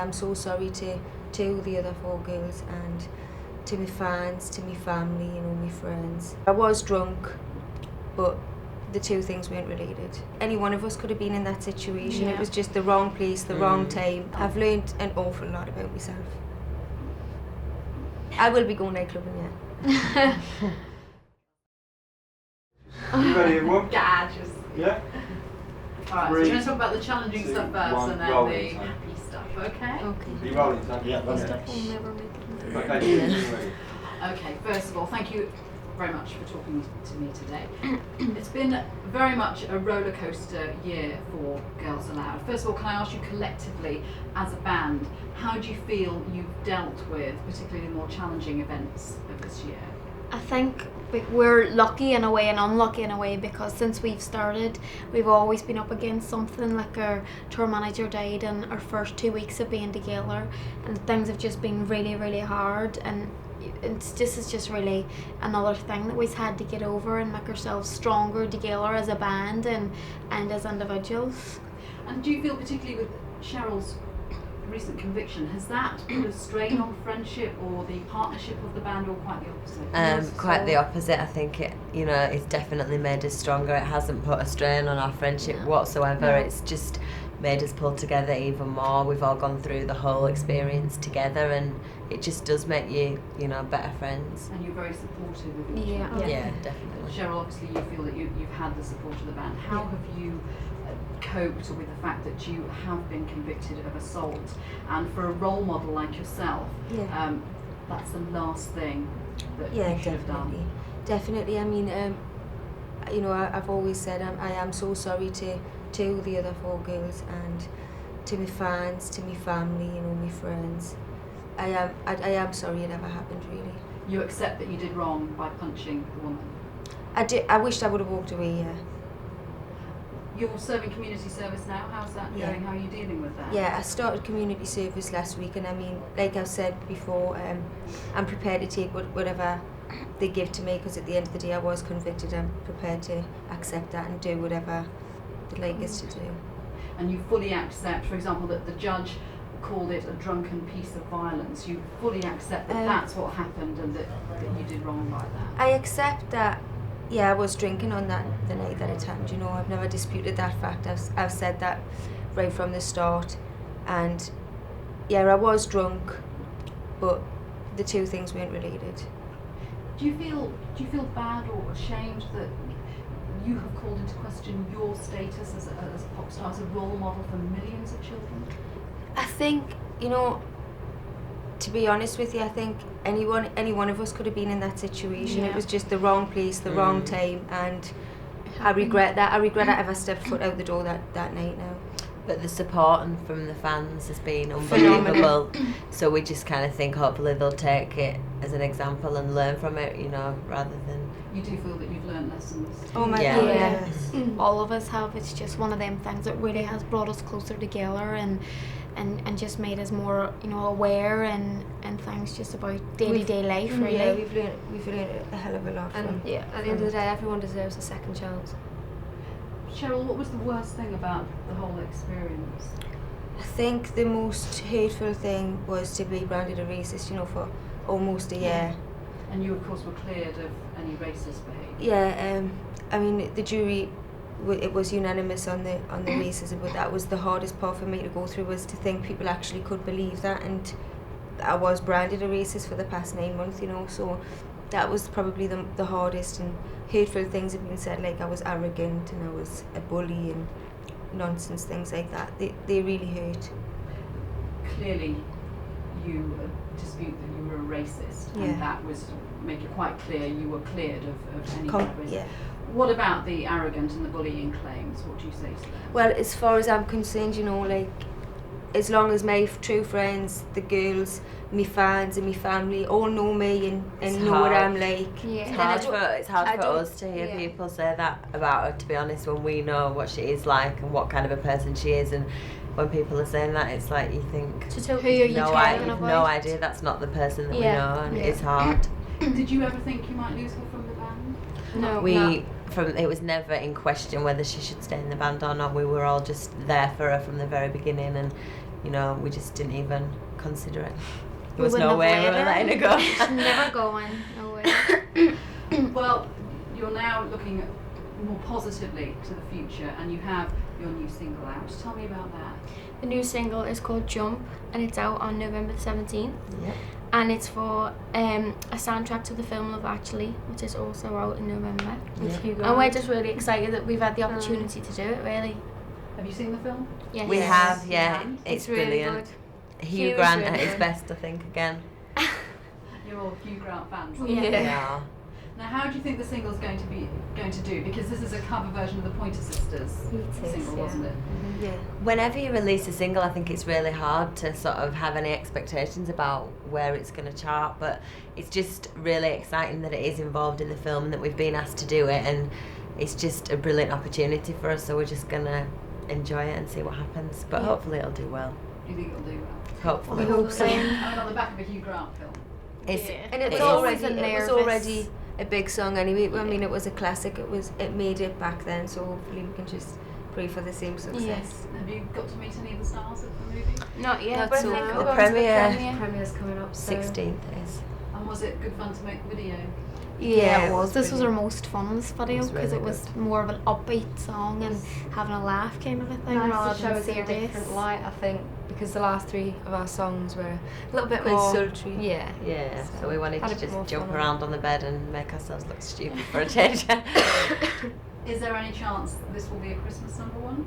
am so sorry to the other 4 girls and to my fans, to my family, you know, my friends. I was drunk, but the 2 things weren't related. Any one of us could have been in that situation. It was just the wrong place, the wrong time. I've learned an awful lot about myself. I will be going nightclubbing, yeah. You ready, everyone? Yeah. Alright, so we're going to talk about the challenging stuff first and then the happy stuff, okay? Okay. Are you rolling, Sam? Yeah, that's Stuff will never make it. Okay, Okay, first of all, thank you very much for talking to me today. It's been very much a roller coaster year for Girls Aloud. First of all, can I ask you collectively, as a band, how do you feel you've dealt with particularly the more challenging events of this year? I think we're lucky in a way and unlucky in a way, because since we've started, we've always been up against something. Like our tour manager died in our first 2 weeks of being together, and things have just been really, really hard, and this is just really another thing that we've had to get over and make ourselves stronger together as a band and as individuals. And do you feel, particularly with Cheryl's recent conviction, has that put a strain on friendship or the partnership of the band, or quite the opposite? Quite the opposite. I think it's definitely made us stronger. It hasn't put a strain on our friendship whatsoever. No. It's just made us pull together even more. We've all gone through the whole experience together, and it just does make you, better friends. And you're very supportive of each other. Yeah, definitely. Cheryl, obviously you feel that you've had the support of the band. How have you coped with the fact that you have been convicted of assault, and for a role model like yourself, that's the last thing that you should have done? Definitely. I mean, I've always said I am so sorry to the other 4 girls and to my fans, to my family, you know, my friends. I am sorry it ever happened, really. You accept that you did wrong by punching the woman? I wished I would have walked away, yeah. You're serving community service now. How's that going? How are you dealing with that? Yeah, I started community service last week, and I mean, like I've said before, I'm prepared to take whatever they give to me, because at the end of the day I was convicted. I'm prepared to accept that and do whatever they'd like us to do. And you fully accept, for example, that the judge called it a drunken piece of violence. You fully accept that that's what happened and that you did wrong by that? I accept that. Yeah, I was drinking on the night that it happened, you know. I've never disputed that fact. I've said that right from the start. And yeah, I was drunk, but the 2 things weren't related. Do you feel bad or ashamed that you have called into question your status as a pop star, as a role model for millions of children? I think, to be honest with you, I think any one of us could have been in that situation. It was just the wrong place, the wrong time, and I regret that. I regret I ever stepped foot out the door that night now. But the support from the fans has been unbelievable. So we just kind of think hopefully they'll take it as an example and learn from it, rather than... You do feel that you've learned lessons? Oh my God, yes. All of us have. It's just one of them things that really has brought us closer together and just made us more, aware and things just about day-to-day life, really. Yeah, we've learned a hell of a lot. And at the end of the day, everyone deserves a second chance. Cheryl, what was the worst thing about the whole experience? I think the most hateful thing was to be branded a racist, for almost a year. And you, of course, were cleared of any racist behaviour. Yeah, I mean, the jury, it was unanimous on the racism, but that was the hardest part for me to go through, was to think people actually could believe that, and I was branded a racist for the past 9 months, so that was probably the hardest. And hateful things have been said, like I was arrogant and I was a bully and nonsense, things like that. They really hurt. Clearly, you dispute that you were a racist, and that was, make it quite clear, you were cleared of any kind of racism. Yeah. What about the arrogant and the bullying claims? What do you say to that? Well, as far as I'm concerned, as long as my true friends, the girls, my fans and my family all know me and know what I'm like. Yeah. It's hard for us to hear people say that about her, to be honest, when we know what she is like and what kind of a person she is. And when people are saying that, it's like you think, who are you talking about? No idea, that's not the person that we know, and it's hard. Did you ever think you might lose her from the band? No. It was never in question whether she should stay in the band or not. We were all just there for her from the very beginning, and you know, we just didn't even consider it. There We was wouldn't no have way we were waited. letting it go. Never going. No way. Well, you're now looking more positively to the future, and you have your new single out. Tell me about that. The new single is called Jump, and it's out on November the 17th. Yeah. And it's for a soundtrack to the film Love Actually, which is also out in November. Yeah. And we're just really excited that we've had the opportunity to do it, really. Have you seen the film? Yes. We have, yeah. Yeah. It's really brilliant. good. Hugh Hugh's Grant really at his good. best, I think, again. You're all Hugh Grant fans. Yeah. Yeah. Now, how do you think the single's going to do? Because this is a cover version of the Pointer Sisters single, wasn't it? Yeah. Whenever you release a single, I think it's really hard to sort of have any expectations about where it's going to chart, but it's just really exciting that it is involved in the film and that we've been asked to do it, and it's just a brilliant opportunity for us, so we're just going to enjoy it and see what happens, but hopefully it'll do well. Do you think it'll do well? Hopefully. We hope so. I mean, on the back of a Hugh Grant film. It's, Yeah. And it was It is. already a big song anyway. I mean, it was a classic. It made it back then. So hopefully we can just pray for the same success. Have you got to meet any of the stars of the movie? Not yet, Not but I so think far. we're The going to premiere. Premiere's coming up. 16th is. And was it good fun to make the video? Yeah, it was. This was brilliant. our most fun this video was because really it was good. more of an upbeat song and having a laugh kind of a thing Nice rather to show than us in a serious. different light, I think, because the last 3 of our songs were a little bit Quite more sultry. Yeah. Yeah, so we wanted Had to a bit just more jump fun on around on the bed and make ourselves look stupid for a change. Is there any chance this will be a Christmas number one?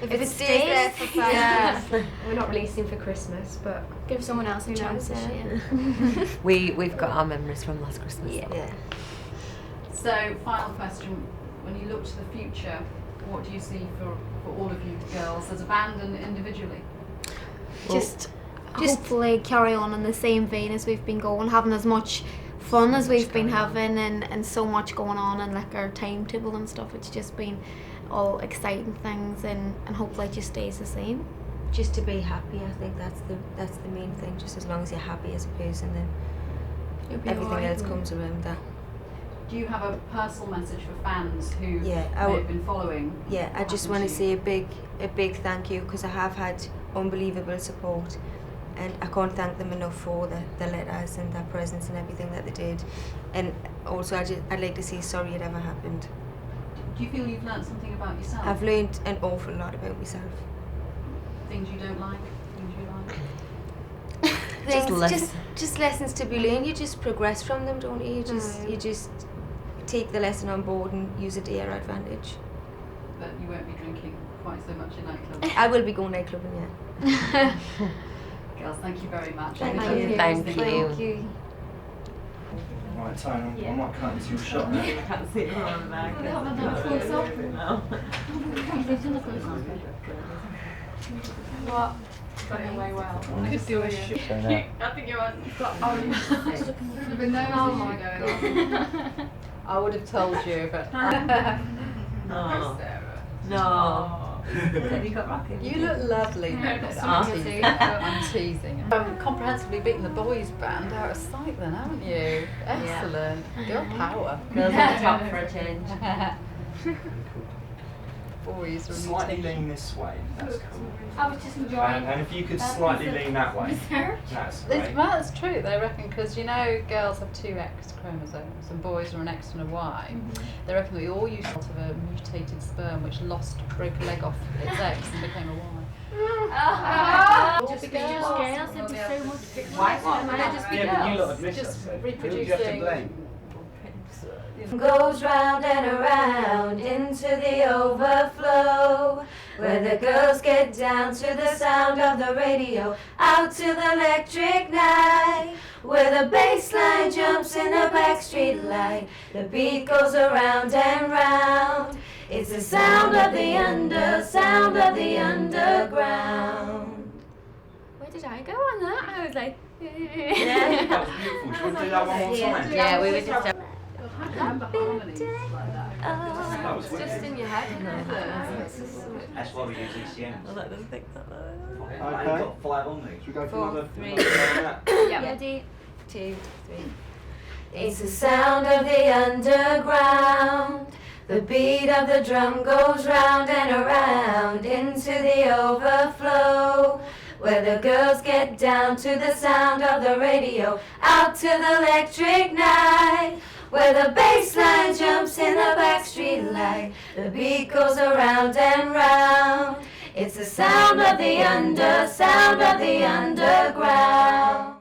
If it stays there for 5 yeah. years. We're not releasing for Christmas, but Give someone else a Who chance knows, this yeah. year. We've got our memories from last Christmas. Yeah. So, final question. When you look to the future, what do you see for all of you girls as a band and individually? Just hopefully carry on in the same vein as we've been going, having as much fun as we've been having and so much going on and like our timetable and stuff. It's just been all exciting things and hopefully it just stays the same. Just to be happy, I think that's the main thing. Just as long as you're happy as a person, then It'll be everything alright. else comes around that. Do you have a personal message for fans who Yeah, may have been following? Yeah, I what just happened want to to you? say a big thank you because I have had unbelievable support, and I can't thank them enough for the letters and their presence and everything that they did. And also, I'd like to say sorry it ever happened. Do you feel you've learned something about yourself? I've learned an awful lot about myself. Things you don't like, things you like. Just lessons to be learned. You just progress from them, don't you? You just take the lesson on board and use it to your advantage. But you won't be drinking quite so much in nightclubs. I will be going nightclubbing, yeah. Girls, thank you very much. Thank I you. Thank think- you. thank you. Right, Tony, I might cut into your shot now. can't see it on the back. What? Got away well. Could do a shoot. I think you're on. You've got There've been no Oh issue my going on. I would have told you, but No. No. Have you got rocket? you look lovely. I'm teasing. Comprehensively beaten the boys' band out of sight then, haven't you? Excellent. Girl power. Girls at the top for a change. Boys are Slightly mutation. lean this way, that's cool. I was just enjoying. And if you could slightly lean that way, that's great. That's true, they reckon, because you know girls have 2 X chromosomes and boys are an X and a Y. They reckon we all used sort of a mutated sperm which broke a leg off its X and became a Y. Just girls, it'd be so much. Why? Might just be Yeah, but you girls. lot admit Just that, so who do reproducing. you have to blame? Goes round and around into the overflow, where the girls get down to the sound of the radio, out to the electric night, where the bass line jumps in the backstreet light, the beat goes around and round. It's the sound of the underground. Where did I go on that? I was like, That was beautiful. Do you want to do that one more time? Yeah, we were just. I can't remember harmonies like that. That was It's wicked. just in your head. That's why we use ECM. Well, that doesn't think that. Okay. I've got 5 on me. Should we go for 4, another 3. another round of that? Yeah. Ready? 2, 3. It's the sound of the underground. The beat of the drum goes round and around into the overflow, where the girls get down to the sound of the radio, out to the electric night, where the bass line jumps in the backstreet light, the beat goes around and round. It's the sound of the underground.